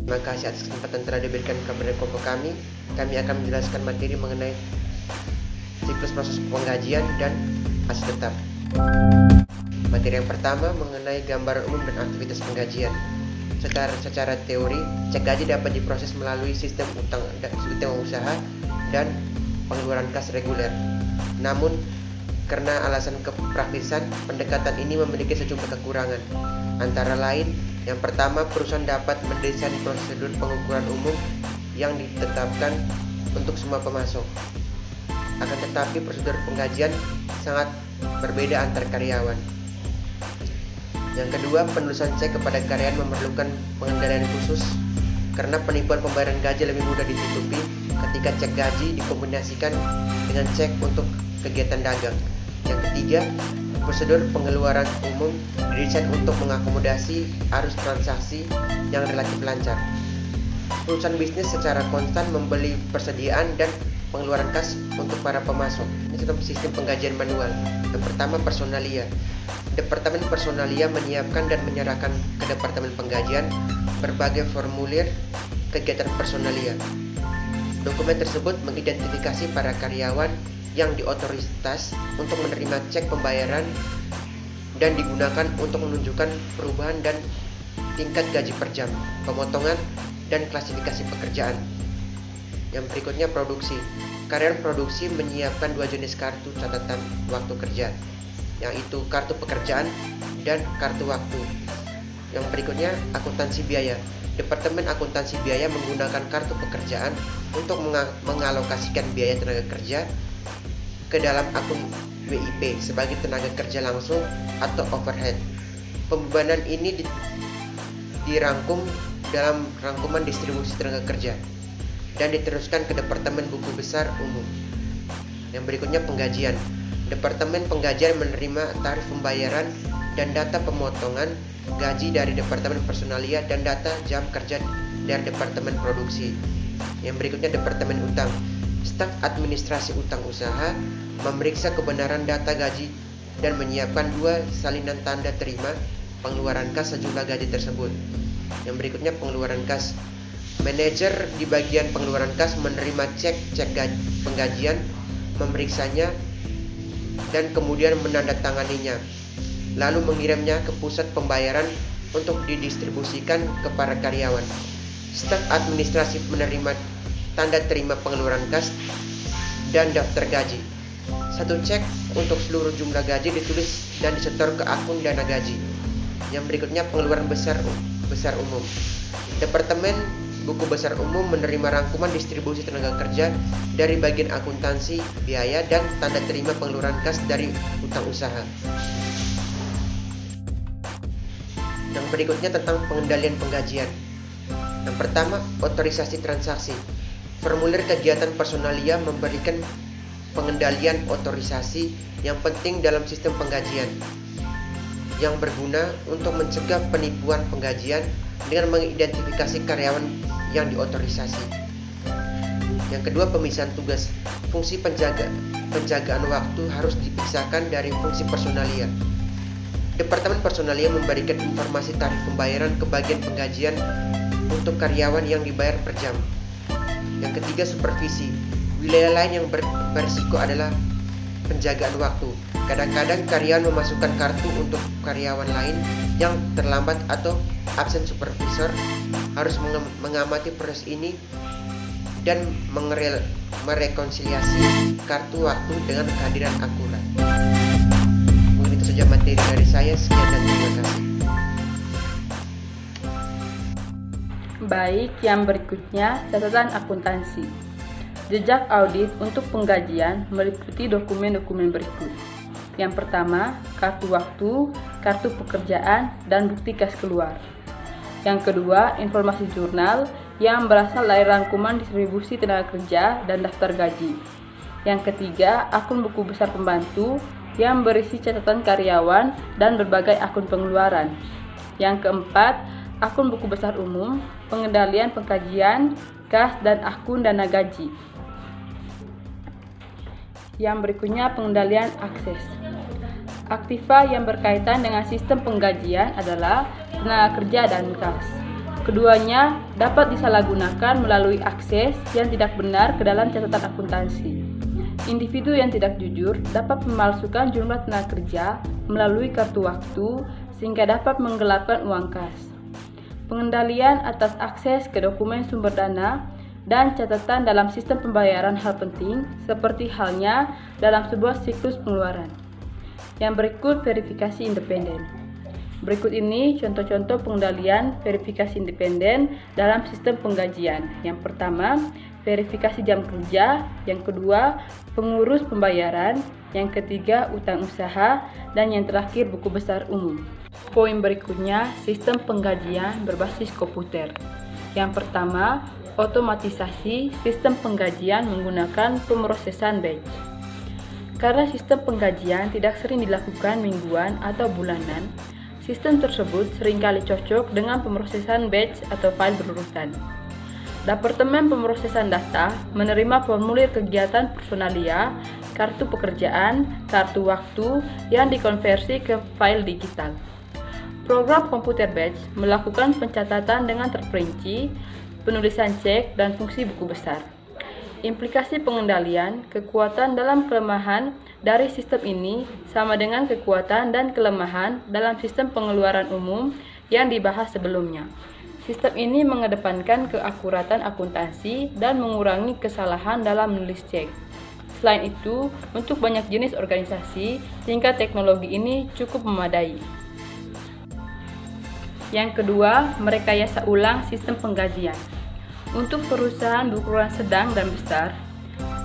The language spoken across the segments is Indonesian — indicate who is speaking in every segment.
Speaker 1: Terima kasih atas kesempatan telah diberikan kepada kelompok kami. Kami akan menjelaskan materi mengenai siklus proses penggajian dan aset tetap. Materi yang pertama mengenai gambaran umum dan aktivitas penggajian. Secara teori, cek gaji dapat diproses melalui sistem utang usaha dan pengeluaran kas reguler. Namun, karena alasan kepraktisan, pendekatan ini memiliki sejumlah kekurangan. Antara lain, yang pertama, perusahaan dapat mendesain prosedur pengukuran umum yang ditetapkan untuk semua pemasok. Akan tetapi, prosedur penggajian sangat berbeda antar karyawan. Yang kedua, penulisan cek kepada karyawan memerlukan pengendalian khusus karena penipuan pembayaran gaji lebih mudah ditutupi ketika cek gaji dikombinasikan dengan cek untuk kegiatan dagang. Yang ketiga, prosedur pengeluaran umum didesain untuk mengakomodasi arus transaksi yang relatif lancar. Perusahaan bisnis secara konstan membeli persediaan dan pengeluaran kas untuk para pemasok. Ini sistem penggajian manual. Yang pertama, personalia. Departemen personalia menyiapkan dan menyerahkan ke Departemen Penggajian berbagai formulir kegiatan personalia. Dokumen tersebut mengidentifikasi para karyawan yang diotoritas untuk menerima cek pembayaran dan digunakan untuk menunjukkan perubahan dan tingkat gaji per jam, pemotongan, dan klasifikasi pekerjaan. Yang berikutnya, produksi. Karyawan produksi menyiapkan dua jenis kartu catatan waktu kerja, yaitu kartu pekerjaan dan kartu waktu. Yang berikutnya, akuntansi biaya. Departemen akuntansi biaya menggunakan kartu pekerjaan untuk mengalokasikan biaya tenaga kerja ke dalam akun WIP sebagai tenaga kerja langsung atau overhead. Pembebanan ini dirangkum dalam rangkuman distribusi tenaga kerja dan diteruskan ke Departemen Buku Besar Umum. Yang berikutnya, penggajian. Departemen Penggajian menerima tarif pembayaran dan data pemotongan gaji dari Departemen Personalia dan data jam kerja dari Departemen Produksi. Yang berikutnya, Departemen Utang. Staf administrasi utang usaha memeriksa kebenaran data gaji dan menyiapkan dua salinan tanda terima pengeluaran kas sejumlah gaji tersebut. Yang berikutnya, pengeluaran kas. Manajer di bagian pengeluaran kas menerima cek penggajian, memeriksanya, dan kemudian menandatanganinya, lalu mengirimnya ke pusat pembayaran untuk didistribusikan ke para karyawan. Staf administrasi menerima tanda terima pengeluaran kas dan daftar gaji. Satu cek untuk seluruh jumlah gaji ditulis dan disetor ke akun dana gaji. Yang berikutnya, pengeluaran besar umum. Departemen Buku Besar Umum menerima rangkuman distribusi tenaga kerja dari bagian akuntansi biaya dan tanda terima pengeluaran kas dari utang usaha. Yang berikutnya tentang pengendalian penggajian. Yang pertama, otorisasi transaksi. Formulir kegiatan personalia memberikan pengendalian otorisasi yang penting dalam sistem penggajian yang berguna untuk mencegah penipuan penggajian dengan mengidentifikasi karyawan yang diotorisasi. Yang kedua, pemisahan tugas. Fungsi penjagaan waktu harus dipisahkan dari fungsi personalia. Departemen personalia memberikan informasi tarif pembayaran ke bagian penggajian untuk karyawan yang dibayar per jam. Yang ketiga, supervisi. Wilayah lain yang berisiko adalah penjagaan waktu. Kadang-kadang karyawan memasukkan kartu untuk karyawan lain yang terlambat atau absen. Supervisor harus mengamati proses ini dan merekonsiliasi kartu waktu dengan kehadiran akurat. Mungkin itu saja materi dari saya. Sekian dan terima kasih.
Speaker 2: Baik, yang berikutnya catatan akuntansi. Jejak audit untuk penggajian meliputi dokumen-dokumen berikut. Yang pertama, kartu waktu, kartu pekerjaan, dan bukti kas keluar. Yang kedua, informasi jurnal yang berasal dari rangkuman distribusi tenaga kerja dan daftar gaji. Yang ketiga, akun buku besar pembantu yang berisi catatan karyawan dan berbagai akun pengeluaran. Yang keempat, akun buku besar umum, pengendalian pengkajian, kas, dan akun dana gaji. Yang berikutnya, pengendalian akses. Aktiva yang berkaitan dengan sistem penggajian adalah tenaga kerja dan kas. Keduanya dapat disalahgunakan melalui akses yang tidak benar ke dalam catatan akuntansi. Individu yang tidak jujur dapat memalsukan jumlah tenaga kerja melalui kartu waktu sehingga dapat menggelapkan uang kas. Pengendalian atas akses ke dokumen sumber dana dan catatan dalam sistem pembayaran hal penting seperti halnya dalam sebuah siklus pengeluaran. Yang berikut verifikasi independen. Berikut ini contoh-contoh pengendalian verifikasi independen dalam sistem penggajian. Yang pertama, verifikasi jam kerja. Yang kedua, pengurus pembayaran. Yang ketiga, utang usaha. Dan yang terakhir, buku besar umum. Poin berikutnya, sistem penggajian berbasis komputer. Yang pertama, otomatisasi sistem penggajian menggunakan pemrosesan batch. Karena sistem penggajian tidak sering dilakukan mingguan atau bulanan, sistem tersebut seringkali cocok dengan pemrosesan batch atau file berurutan. Departemen Pemrosesan Data menerima formulir kegiatan personalia, kartu pekerjaan, kartu waktu yang dikonversi ke file digital. Program komputer batch melakukan pencatatan dengan terperinci, penulisan cek, dan fungsi buku besar. Implikasi pengendalian, kekuatan dalam kelemahan dari sistem ini sama dengan kekuatan dan kelemahan dalam sistem pengeluaran umum yang dibahas sebelumnya. Sistem ini mengedepankan keakuratan akuntansi dan mengurangi kesalahan dalam menulis cek. Selain itu, untuk banyak jenis organisasi, tingkat teknologi ini cukup memadai. Yang kedua, merekayasa ulang sistem penggajian. Untuk perusahaan berukuran sedang dan besar,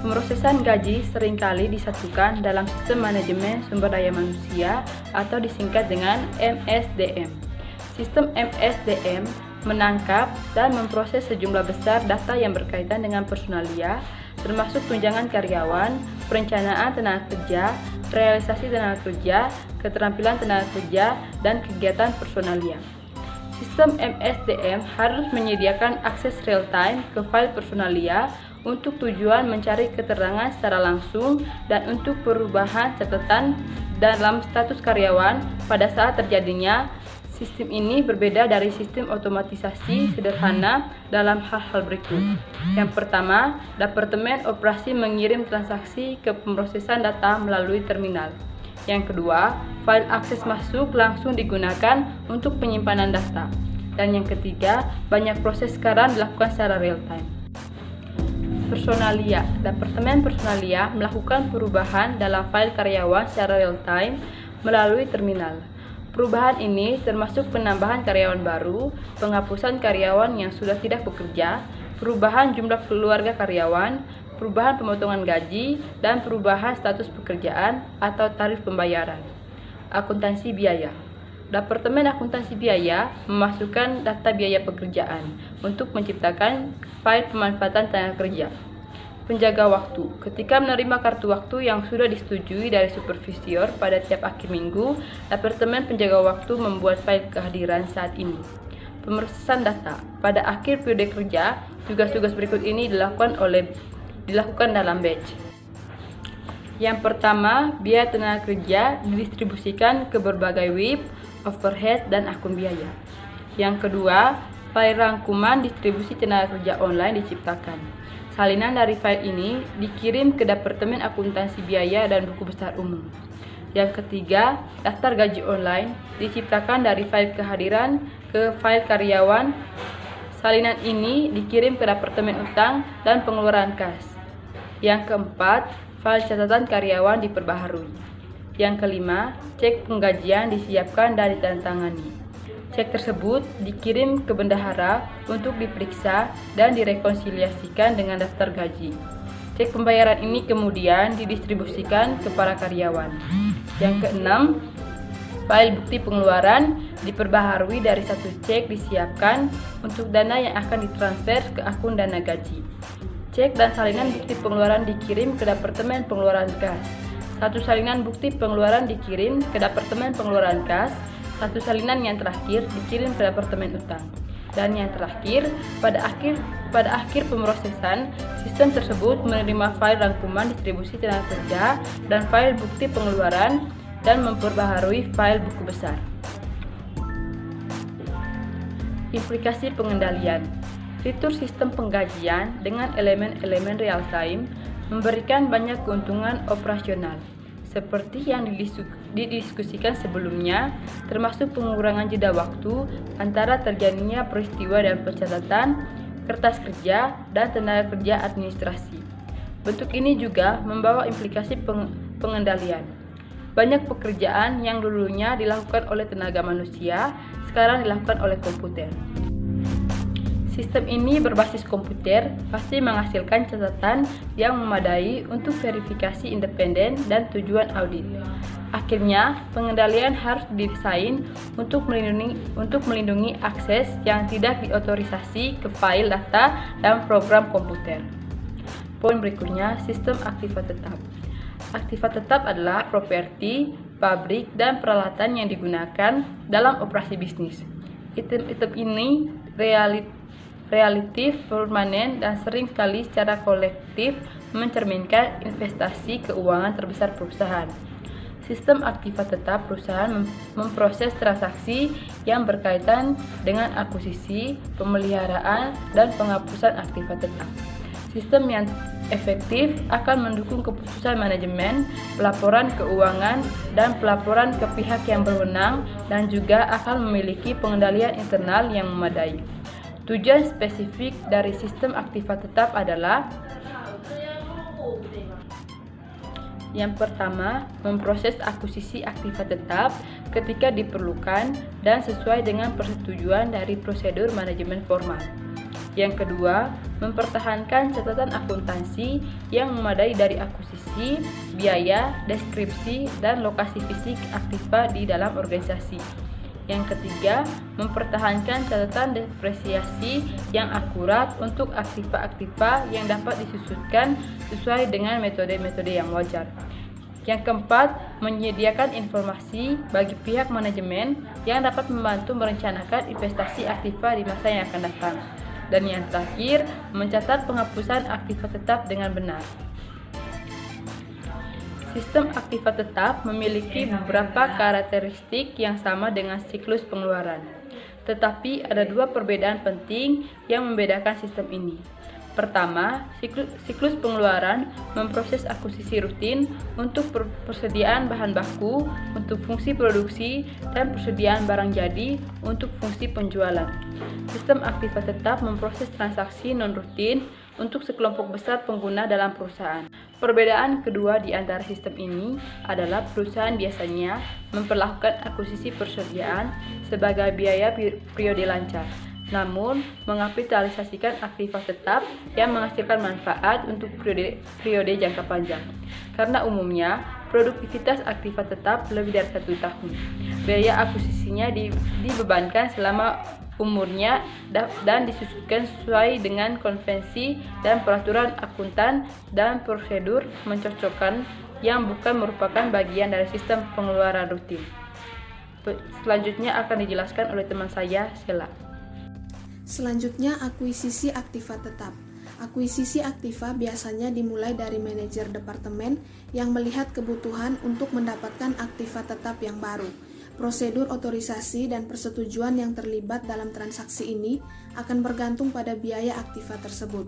Speaker 2: pemrosesan gaji seringkali disatukan dalam sistem manajemen sumber daya manusia atau disingkat dengan MSDM. Sistem MSDM menangkap dan memproses sejumlah besar data yang berkaitan dengan personalia, termasuk tunjangan karyawan, perencanaan tenaga kerja, realisasi tenaga kerja, keterampilan tenaga kerja, dan kegiatan personalia. Sistem MSDM harus menyediakan akses real-time ke file personalia untuk tujuan mencari keterangan secara langsung dan untuk perubahan catatan dalam status karyawan pada saat terjadinya. Sistem ini berbeda dari sistem otomatisasi sederhana dalam hal-hal berikut. Yang pertama, Departemen Operasi mengirim transaksi ke pemrosesan data melalui terminal. Yang kedua, file akses masuk langsung digunakan untuk penyimpanan data. Dan yang ketiga, banyak proses sekarang dilakukan secara real-time. Personalia. Departemen Personalia melakukan perubahan dalam file karyawan secara real-time melalui terminal. Perubahan ini termasuk penambahan karyawan baru, penghapusan karyawan yang sudah tidak bekerja, perubahan jumlah keluarga karyawan, perubahan pemotongan gaji, dan perubahan status pekerjaan atau tarif pembayaran. Akuntansi biaya. Departemen Akuntansi Biaya memasukkan data biaya pekerjaan untuk menciptakan file pemanfaatan tenaga kerja. Penjaga waktu. Ketika menerima kartu waktu yang sudah disetujui dari supervisor pada tiap akhir minggu, Departemen Penjaga Waktu membuat file kehadiran saat ini. Pemrosesan data. Pada akhir periode kerja, tugas-tugas berikut ini dilakukan dalam batch. Yang pertama, biaya tenaga kerja didistribusikan ke berbagai WIP, overhead, dan akun biaya. Yang kedua, file rangkuman distribusi tenaga kerja online diciptakan. Salinan dari file ini dikirim ke Departemen Akuntansi Biaya dan Buku Besar Umum. Yang ketiga, daftar gaji online diciptakan dari file kehadiran ke file karyawan. Salinan ini dikirim ke Departemen Utang dan Pengeluaran Kas. Yang keempat, file catatan karyawan diperbaharui. Yang kelima, cek penggajian disiapkan dan ditandatangani. Cek tersebut dikirim ke bendahara untuk diperiksa dan direkonsiliasikan dengan daftar gaji. Cek pembayaran ini kemudian didistribusikan ke para karyawan. Yang keenam, file bukti pengeluaran diperbaharui dari satu cek disiapkan untuk dana yang akan ditransfer ke akun dana gaji. Cek dan salinan bukti pengeluaran dikirim ke Departemen Pengeluaran Kas. Satu salinan bukti pengeluaran dikirim ke Departemen Pengeluaran Kas. Satu salinan yang terakhir dikirim ke Departemen Utang. Dan yang terakhir, pada akhir pemrosesan, sistem tersebut menerima file rangkuman distribusi tenaga kerja dan file bukti pengeluaran dan memperbaharui file buku besar. Implikasi pengendalian. Fitur sistem penggajian dengan elemen-elemen real-time memberikan banyak keuntungan operasional, seperti yang didiskusikan sebelumnya, termasuk pengurangan jeda waktu antara terjadinya peristiwa dan pencatatan, kertas kerja, dan tenaga kerja administrasi. Bentuk ini juga membawa implikasi pengendalian. Banyak pekerjaan yang dulunya dilakukan oleh tenaga manusia, sekarang dilakukan oleh komputer. Sistem ini berbasis komputer pasti menghasilkan catatan yang memadai untuk verifikasi independen dan tujuan audit. Akhirnya, pengendalian harus didesain untuk melindungi akses yang tidak diotorisasi ke file data dan program komputer. Poin berikutnya, sistem aktiva tetap. Aktiva tetap adalah properti, pabrik, dan peralatan yang digunakan dalam operasi bisnis. Item ini relatif, permanen, dan sering sekali secara kolektif mencerminkan investasi keuangan terbesar perusahaan. Sistem aktiva tetap perusahaan memproses transaksi yang berkaitan dengan akuisisi, pemeliharaan, dan penghapusan aktiva tetap. Sistem yang efektif akan mendukung keputusan manajemen, pelaporan keuangan, dan pelaporan ke pihak yang berwenang, dan juga akan memiliki pengendalian internal yang memadai. Tujuan spesifik dari sistem aktiva tetap adalah: yang pertama, memproses akuisisi aktiva tetap ketika diperlukan dan sesuai dengan persetujuan dari prosedur manajemen formal. Yang kedua, mempertahankan catatan akuntansi yang memadai dari akuisisi, biaya, deskripsi, dan lokasi fisik aktiva di dalam organisasi. Yang ketiga, mempertahankan catatan depresiasi yang akurat untuk aktiva-aktiva yang dapat disusunkan sesuai dengan metode-metode yang wajar. Yang keempat, menyediakan informasi bagi pihak manajemen yang dapat membantu merencanakan investasi aktiva di masa yang akan datang. Dan yang terakhir, mencatat penghapusan aktiva tetap dengan benar. Sistem aktiva tetap memiliki beberapa karakteristik yang sama dengan siklus pengeluaran. Tetapi ada dua perbedaan penting yang membedakan sistem ini. Pertama, siklus pengeluaran memproses akuisisi rutin untuk persediaan bahan baku untuk fungsi produksi dan persediaan barang jadi untuk fungsi penjualan. Sistem aktiva tetap memproses transaksi non-rutin untuk sekelompok besar pengguna dalam perusahaan. Perbedaan kedua di antara sistem ini adalah perusahaan biasanya memperlakukan akuisisi persediaan sebagai biaya periode lancar, namun mengapitalisasikan aktiva tetap yang menghasilkan manfaat untuk periode jangka panjang. Karena umumnya produktivitas aktiva tetap lebih dari 1 tahun, biaya akuisisinya dibebankan selama umurnya dan disusunkan sesuai dengan konvensi dan peraturan akuntan dan prosedur mencocokkan yang bukan merupakan bagian dari sistem pengeluaran rutin. Selanjutnya akan dijelaskan oleh teman saya, Sheila.
Speaker 3: Selanjutnya, akuisisi aktiva tetap. Akuisisi aktiva biasanya dimulai dari manajer departemen yang melihat kebutuhan untuk mendapatkan aktiva tetap yang baru. Prosedur otorisasi dan persetujuan yang terlibat dalam transaksi ini akan bergantung pada biaya aktiva tersebut.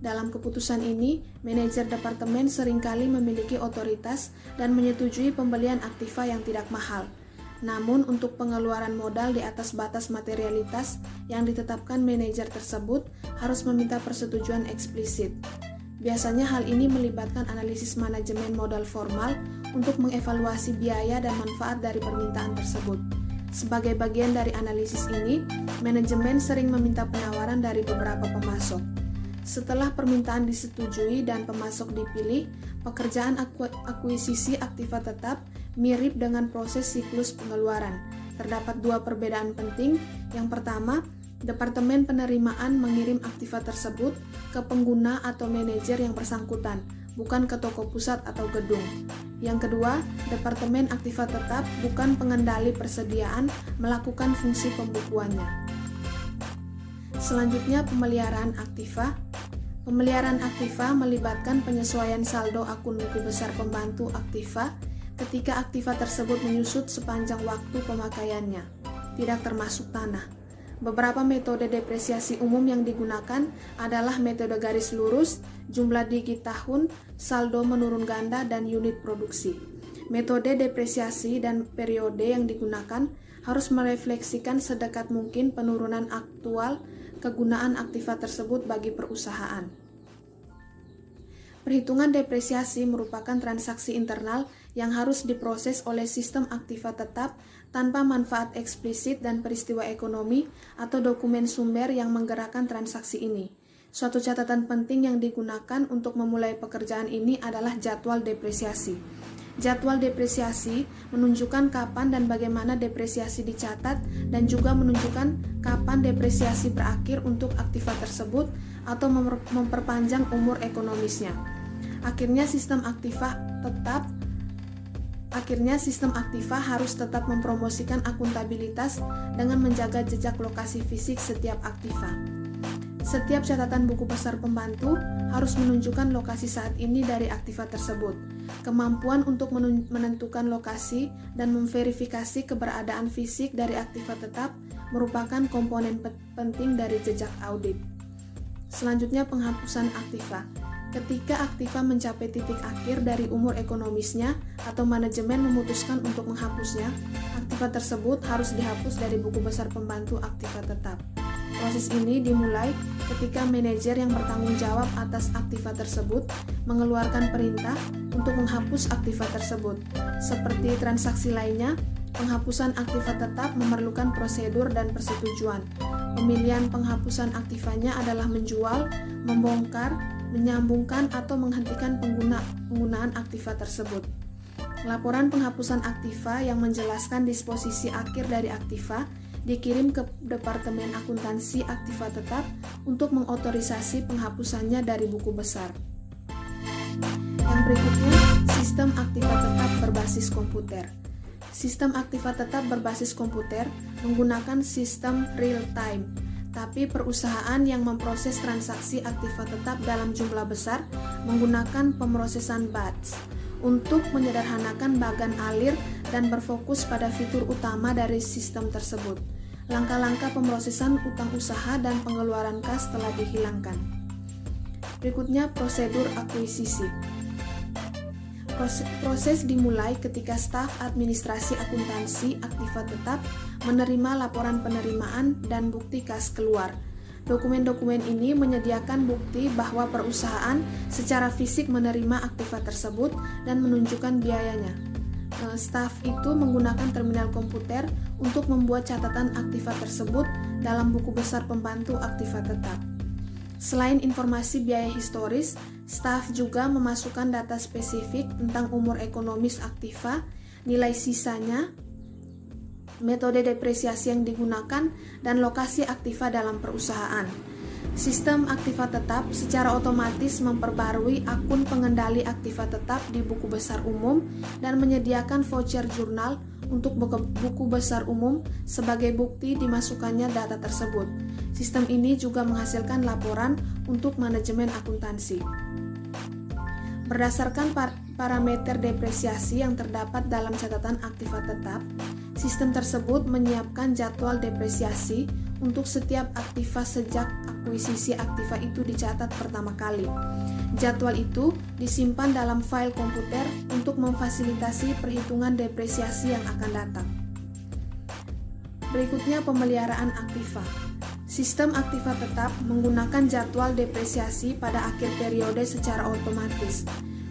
Speaker 3: Dalam keputusan ini, manajer departemen seringkali memiliki otoritas dan menyetujui pembelian aktiva yang tidak mahal. Namun, untuk pengeluaran modal di atas batas materialitas yang ditetapkan manajer tersebut harus meminta persetujuan eksplisit. Biasanya hal ini melibatkan analisis manajemen modal formal untuk mengevaluasi biaya dan manfaat dari permintaan tersebut. Sebagai bagian dari analisis ini, manajemen sering meminta penawaran dari beberapa pemasok. Setelah permintaan disetujui dan pemasok dipilih, pekerjaan akuisisi aktiva tetap mirip dengan proses siklus pengeluaran. Terdapat dua perbedaan penting. Yang pertama, Departemen penerimaan mengirim aktiva tersebut ke pengguna atau manajer yang bersangkutan, bukan ke toko pusat atau gedung. Yang kedua, Departemen aktiva tetap bukan pengendali persediaan melakukan fungsi pembukuannya. Selanjutnya, pemeliharaan aktiva. Pemeliharaan aktiva melibatkan penyesuaian saldo akun buku besar pembantu aktiva ketika aktiva tersebut menyusut sepanjang waktu pemakaiannya, tidak termasuk tanah. Beberapa metode depresiasi umum yang digunakan adalah metode garis lurus, jumlah digit tahun, saldo menurun ganda, dan unit produksi. Metode depresiasi dan periode yang digunakan harus merefleksikan sedekat mungkin penurunan aktual kegunaan aktiva tersebut bagi perusahaan. Perhitungan depresiasi merupakan transaksi internal yang harus diproses oleh sistem aktiva tetap tanpa manfaat eksplisit dan peristiwa ekonomi atau dokumen sumber yang menggerakkan transaksi ini. Suatu catatan penting yang digunakan untuk memulai pekerjaan ini adalah jadwal depresiasi. Jadwal depresiasi menunjukkan kapan dan bagaimana depresiasi dicatat dan juga menunjukkan kapan depresiasi berakhir untuk aktiva tersebut atau memperpanjang umur ekonomisnya. Akhirnya sistem aktiva harus tetap mempromosikan akuntabilitas dengan menjaga jejak lokasi fisik setiap aktiva. Setiap catatan buku besar pembantu harus menunjukkan lokasi saat ini dari aktiva tersebut. Kemampuan untuk menentukan lokasi dan memverifikasi keberadaan fisik dari aktiva tetap merupakan komponen penting dari jejak audit. Selanjutnya, penghapusan aktiva. Ketika aktiva mencapai titik akhir dari umur ekonomisnya atau manajemen memutuskan untuk menghapusnya, aktiva tersebut harus dihapus dari buku besar pembantu aktiva tetap. Proses ini dimulai ketika manajer yang bertanggung jawab atas aktiva tersebut mengeluarkan perintah untuk menghapus aktiva tersebut. Seperti transaksi lainnya, penghapusan aktiva tetap memerlukan prosedur dan persetujuan. Pemilihan penghapusan aktivanya adalah menjual, membongkar, menyambungkan atau menghentikan penggunaan aktiva tersebut. Laporan penghapusan aktiva yang menjelaskan disposisi akhir dari aktiva dikirim ke Departemen Akuntansi Aktiva Tetap untuk mengotorisasi penghapusannya dari buku besar. Yang berikutnya, sistem aktiva tetap berbasis komputer. Sistem aktiva tetap berbasis komputer menggunakan sistem real time. Tapi perusahaan yang memproses transaksi aktiva tetap dalam jumlah besar menggunakan pemrosesan batch untuk menyederhanakan bagan alir dan berfokus pada fitur utama dari sistem tersebut. Langkah-langkah pemrosesan utang usaha dan pengeluaran kas telah dihilangkan. Berikutnya, prosedur akuisisi. Proses dimulai ketika staf administrasi akuntansi aktiva tetap menerima laporan penerimaan dan bukti kas keluar. Dokumen-dokumen ini menyediakan bukti bahwa perusahaan secara fisik menerima aktiva tersebut dan menunjukkan biayanya. Staf itu menggunakan terminal komputer untuk membuat catatan aktiva tersebut dalam buku besar pembantu aktiva tetap. Selain informasi biaya historis, staf juga memasukkan data spesifik tentang umur ekonomis aktiva, nilai sisanya, metode depresiasi yang digunakan, dan lokasi aktiva dalam perusahaan. Sistem aktiva tetap secara otomatis memperbarui akun pengendali aktiva tetap di buku besar umum dan menyediakan voucher jurnal untuk buku besar umum sebagai bukti dimasukkannya data tersebut. Sistem ini juga menghasilkan laporan untuk manajemen akuntansi. Berdasarkan parameter depresiasi yang terdapat dalam catatan aktiva tetap, sistem tersebut menyiapkan jadwal depresiasi untuk setiap aktiva sejak akuisisi aktiva itu dicatat pertama kali. Jadwal itu disimpan dalam file komputer untuk memfasilitasi perhitungan depresiasi yang akan datang. Berikutnya, pemeliharaan aktiva. Sistem aktiva tetap menggunakan jadwal depresiasi pada akhir periode secara otomatis.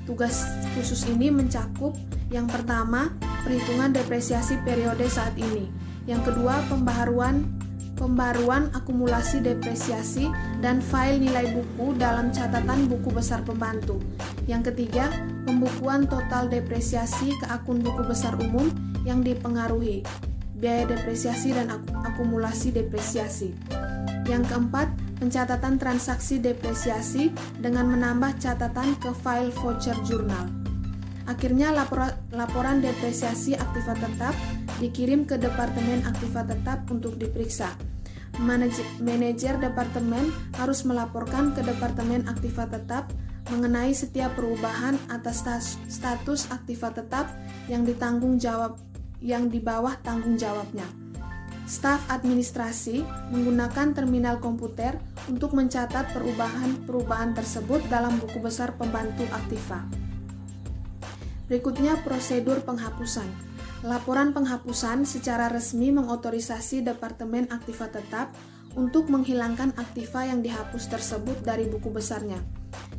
Speaker 3: Tugas khusus ini mencakup yang pertama, perhitungan depresiasi periode saat ini. Yang kedua, pembaruan akumulasi depresiasi dan file nilai buku dalam catatan buku besar pembantu. Yang ketiga, pembukuan total depresiasi ke akun buku besar umum yang dipengaruhi, biaya depresiasi dan akumulasi depresiasi. Yang keempat, pencatatan transaksi depresiasi dengan menambah catatan ke file voucher jurnal. Akhirnya, laporan depresiasi aktiva tetap dikirim ke Departemen Aktiva Tetap untuk diperiksa. Manajer departemen harus melaporkan ke Departemen Aktiva Tetap mengenai setiap perubahan atas status aktiva tetap yang di bawah tanggung jawabnya. Staf administrasi menggunakan terminal komputer untuk mencatat perubahan tersebut dalam buku besar pembantu Aktiva. Berikutnya prosedur penghapusan. Laporan penghapusan secara resmi mengotorisasi Departemen Aktiva Tetap untuk menghilangkan aktiva yang dihapus tersebut dari buku besarnya.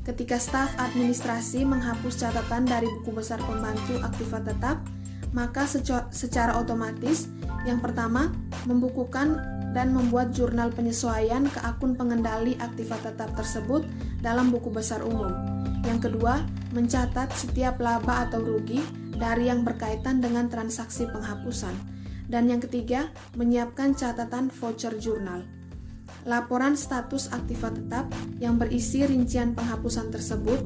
Speaker 3: Ketika staf administrasi menghapus catatan dari buku besar pembantu Aktiva Tetap, maka secara otomatis yang pertama, membukukan dan membuat jurnal penyesuaian ke akun pengendali Aktiva Tetap tersebut dalam buku besar umum. Yang kedua, mencatat setiap laba atau rugi dari yang berkaitan dengan transaksi penghapusan. Dan yang ketiga, menyiapkan catatan voucher jurnal. Laporan status Aktiva Tetap yang berisi rincian penghapusan tersebut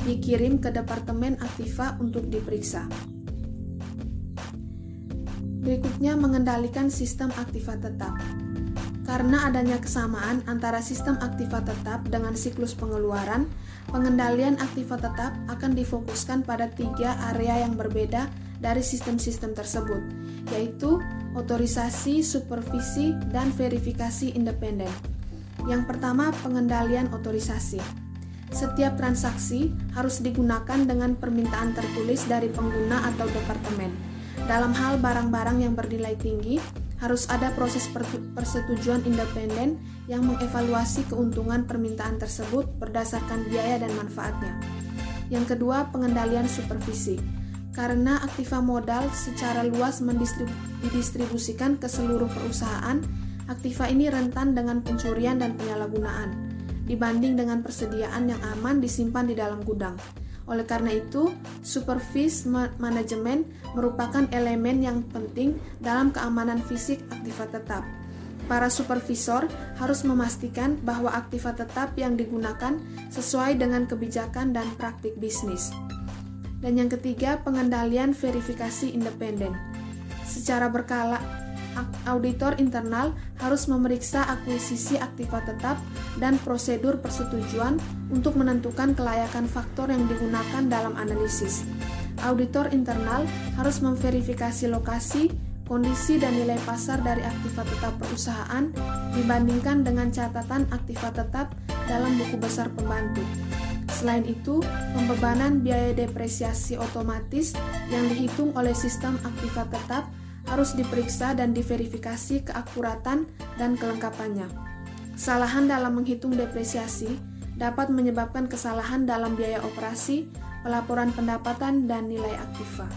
Speaker 3: dikirim ke Departemen Aktiva untuk diperiksa. Berikutnya, mengendalikan sistem Aktiva Tetap. Karena adanya kesamaan antara sistem Aktiva Tetap dengan siklus pengeluaran, pengendalian Aktiva Tetap akan difokuskan pada 3 area yang berbeda dari sistem-sistem tersebut, yaitu otorisasi, supervisi, dan verifikasi independen. Yang pertama, pengendalian otorisasi. Setiap transaksi harus digunakan dengan permintaan tertulis dari pengguna atau departemen. Dalam hal barang-barang yang bernilai tinggi, harus ada proses persetujuan independen yang mengevaluasi keuntungan permintaan tersebut berdasarkan biaya dan manfaatnya. Yang kedua, pengendalian supervisi. Karena aktiva modal secara luas didistribusikan ke seluruh perusahaan, aktiva ini rentan dengan pencurian dan penyalahgunaan, dibanding dengan persediaan yang aman disimpan di dalam gudang. Oleh karena itu, supervisi manajemen merupakan elemen yang penting dalam keamanan fisik Aktiva Tetap. Para supervisor harus memastikan bahwa Aktiva Tetap yang digunakan sesuai dengan kebijakan dan praktik bisnis. Dan yang ketiga, pengendalian verifikasi independen. Secara berkala, auditor internal harus memeriksa akuisisi Aktiva Tetap dan prosedur persetujuan untuk menentukan kelayakan faktor yang digunakan dalam analisis. Auditor internal harus memverifikasi lokasi, kondisi dan nilai pasar dari Aktiva Tetap perusahaan dibandingkan dengan catatan Aktiva Tetap dalam buku besar pembantu. Selain itu, pembebanan biaya depresiasi otomatis yang dihitung oleh sistem Aktiva Tetap harus diperiksa dan diverifikasi keakuratan dan kelengkapannya. Kesalahan dalam menghitung depresiasi dapat menyebabkan kesalahan dalam biaya operasi, pelaporan pendapatan, dan nilai aktiva.